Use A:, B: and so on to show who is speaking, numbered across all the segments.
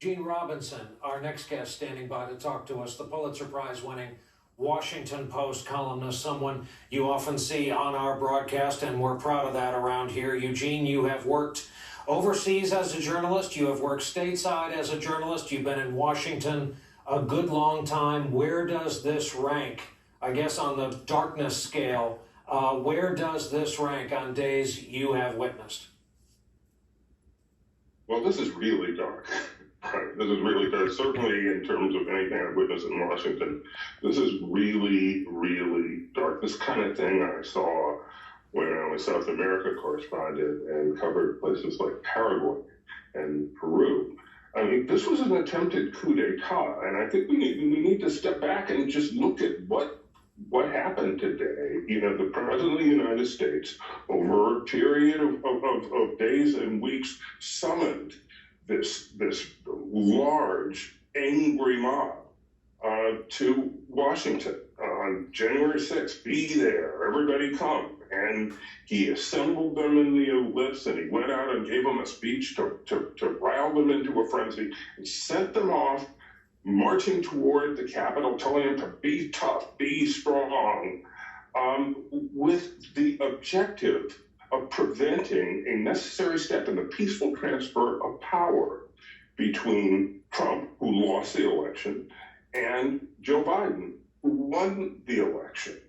A: Eugene Robinson, our next guest, standing by to talk to us, the Pulitzer Prize-winning Washington Post columnist, someone you often see on our broadcast, and we're proud of that around here. Eugene, you have worked overseas as a journalist. You have worked stateside as a journalist. You've been in Washington a good long time. Where does this rank, I guess, on the darkness scale? Where does this rank on days you have witnessed?
B: Well, this is really dark. Right. This is really dark. Certainly in terms of anything I've witnessed in Washington, this is really, really dark. This kind of thing I saw when I was South America correspondent and covered places like Paraguay and Peru. I mean, this was an attempted coup d'etat, and I think we need to step back and just look at what happened today. You know, the President of the United States, over a period of days and weeks, summoned this large, angry mob to Washington on January 6th. Be there, everybody come. And he assembled them in the ellipse, and he went out and gave them a speech to rile them into a frenzy, and sent them off marching toward the Capitol, telling them to be tough, be strong, with the objective of preventing a necessary step in the peaceful transfer of power between Trump, who lost the election, and Joe Biden, who won the election.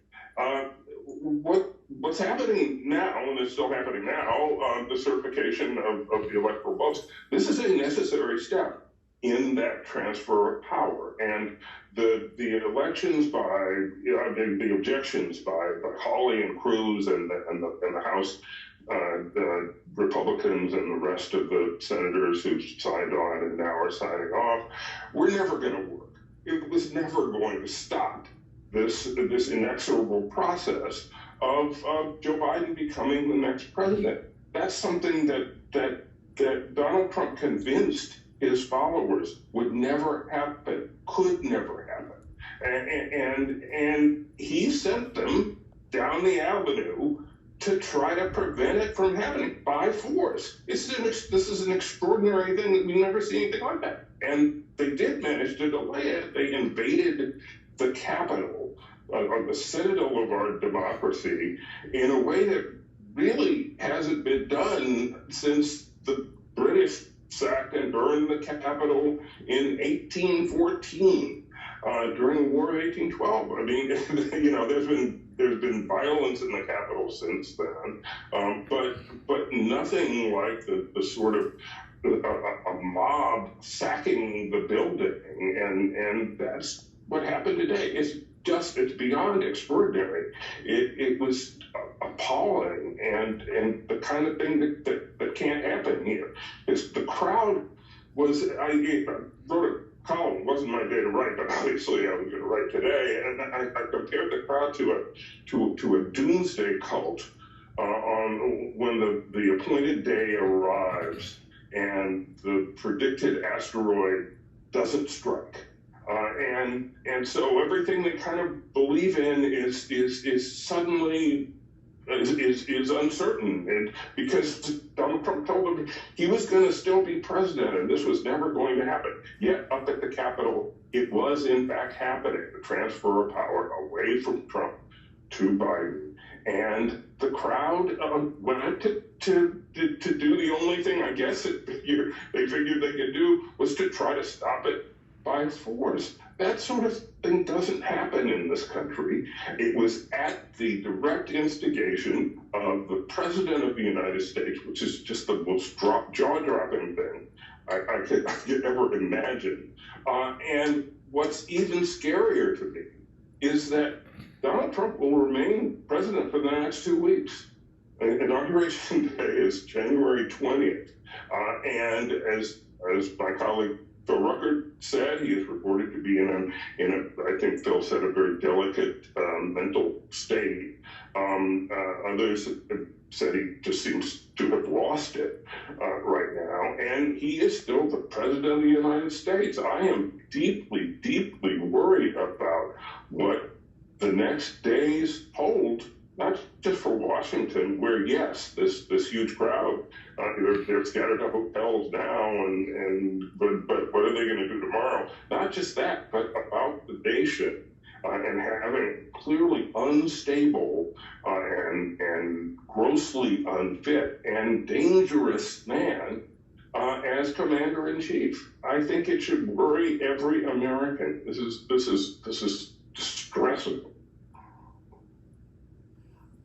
B: What's happening now, and it's still happening now, the certification of the electoral votes, this is a necessary step in that transfer of power. And the elections the objections by Hawley and Cruz and the House, the Republicans and the rest of the senators who signed on and now are signing off, were never going to work. It was never going to stop this inexorable process of Joe Biden becoming the next president. That's something that Donald Trump convinced his followers would never happen, could never happen. And he sent them down the avenue to try to prevent it from happening by force. This is an extraordinary thing that we've never seen anything like that. And they did manage to delay it. They invaded the Capitol, the citadel of our democracy, in a way that really hasn't been done since the British sacked and burned the Capitol in 1814 during the War of 1812. I mean, you know, there's been violence in the Capitol since then, but nothing like the sort of a mob sacking the building, and that's what happened today. It's beyond extraordinary. It was appalling, and the kind of thing that can't happen here. The crowd was, I wrote a column, it wasn't my day to write, but obviously I was going to write today, and I compared the crowd to a doomsday cult on when the appointed day arrives and the predicted asteroid doesn't strike. And so everything they kind of believe in is suddenly is uncertain, and because Donald Trump told them he was going to still be president and this was never going to happen. Yet up at the Capitol, it was in fact happening, the transfer of power away from Trump to Biden. And the crowd went to do the only thing I guess they figured they could do was to try to stop it by force. That sort of thing doesn't happen in this country. It was at the direct instigation of the President of the United States, which is just the most jaw-dropping thing I could ever imagine. And what's even scarier to me is that Donald Trump will remain president for the next 2 weeks. Inauguration day is January 20th. And as my colleague Phil Rucker said, he is reported to be in a I think Phil said, a very delicate mental state. Others have said he just seems to have lost it right now. And he is still the president of the United States. I am deeply, deeply worried about what the next days hold, not just for Washington, where, yes, this huge crowd, they're scattered to hotels now, but what just that, but about the nation and having clearly unstable and grossly unfit and dangerous man as commander-in-chief. I think it should worry every American. This is distressing.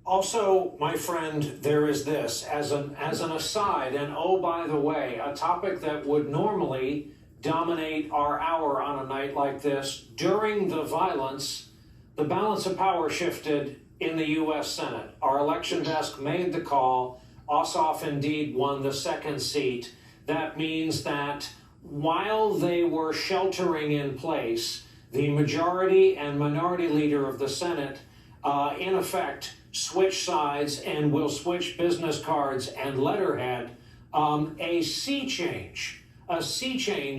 A: Also, my friend, there is this as an aside, and oh, by the way, a topic that would normally dominate our hour on a night like this. During the violence, the balance of power shifted in the U.S. Senate. Our election desk made the call. Ossoff indeed won the second seat. That means that while they were sheltering in place, the majority and minority leader of the Senate, in effect, switch sides and will switch business cards and letterhead. A sea change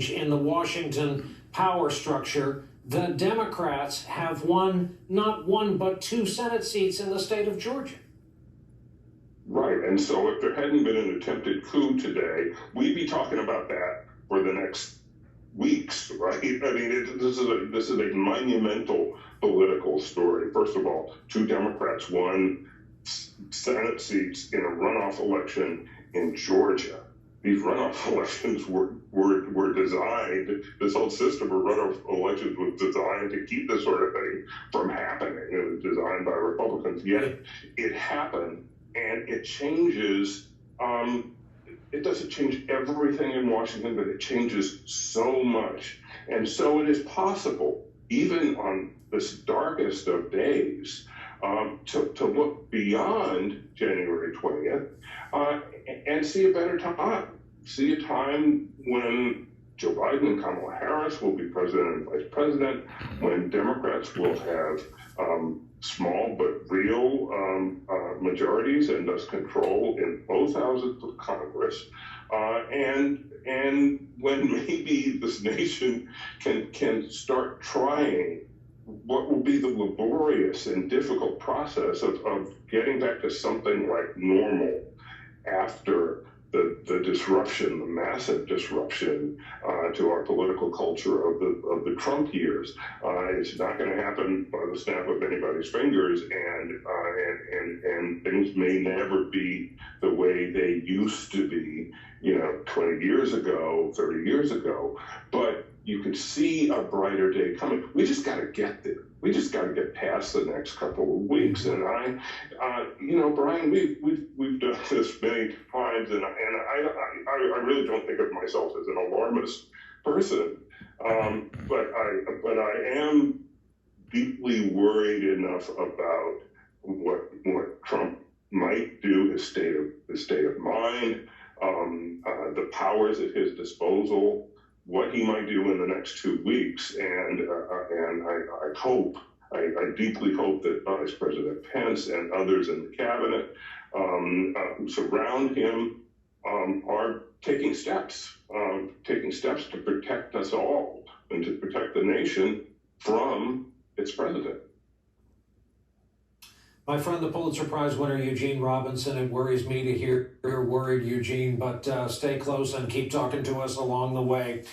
A: in the Washington power structure. The Democrats have won not one but 2 Senate seats in the state of Georgia.
B: Right, and so if there hadn't been an attempted coup today, we'd be talking about that for the next weeks, right? I mean, this is a monumental political story. First of all, 2 Democrats won Senate seats in a runoff election in Georgia. These runoff elections were designed, this whole system of runoff elections was designed to keep this sort of thing from happening. It was designed by Republicans, yet it happened, and it changes, it doesn't change everything in Washington, but it changes so much. And so it is possible, even on this darkest of days, to look beyond January 20th and see a better time. See a time when Joe Biden and Kamala Harris will be president and vice president, when Democrats will have small but real majorities and thus control in both houses of Congress, and when maybe this nation can start trying what will be the laborious and difficult process of getting back to something like normal after the disruption, the massive disruption to our political culture of the Trump years. It's not going to happen by the snap of anybody's fingers, and things may never be the way they used to be, 20 years ago, 30 years ago. But you could see a brighter day coming. We just got to get there. We just got to get past the next couple of weeks. And Brian, we've done this many times, and I really don't think of myself as an alarmist person, but I am deeply worried enough about what Trump might do, his state of mind, the powers at his disposal, what he might do in the next 2 weeks, and I deeply hope that Vice President Pence and others in the cabinet surround him are taking steps to protect us all and to protect the nation from its president.
A: My friend, the Pulitzer Prize winner, Eugene Robinson, it worries me to hear you're worried, Eugene, but stay close and keep talking to us along the way.